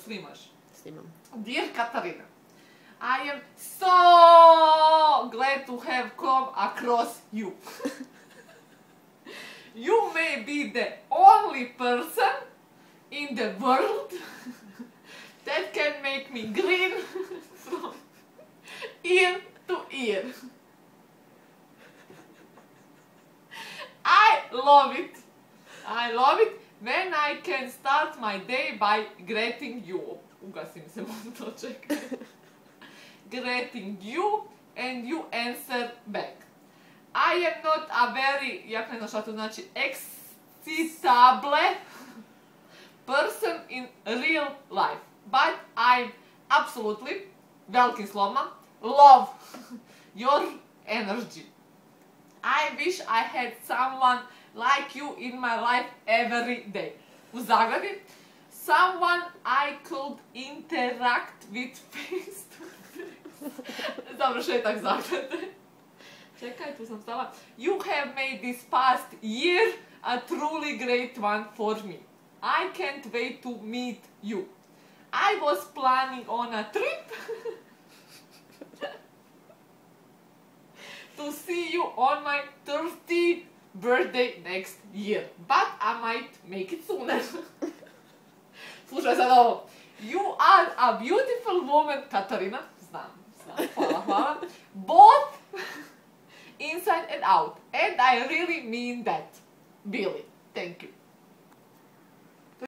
snimaš? Snimam. Dear Katarina, I am so glad to have come across you. You may be the only person in the world that can make me grin from ear to ear. I love it. I love it when I can start my day by greeting you. Ugasim se monitor, čekaj. Greeting you and you answer back. I am not a very, ja ne znam šta to znači, excitable person in real life. But I absolutely, velikim slovima, love your energy. I wish I had someone like you in my life every day. U zagradi, someone I could interact with face to face. Završetak zagrade. Čekaj, tu sam stala. You have made this past year a truly great one for me. I can't wait to meet you. I was planning on a trip to see you on my 30th birthday next year. But I might make it sooner. Slušaj sad ovo. You are a beautiful woman, Katarina. Znam, hvala. Both inside and out. And I really mean that. Billy, thank you.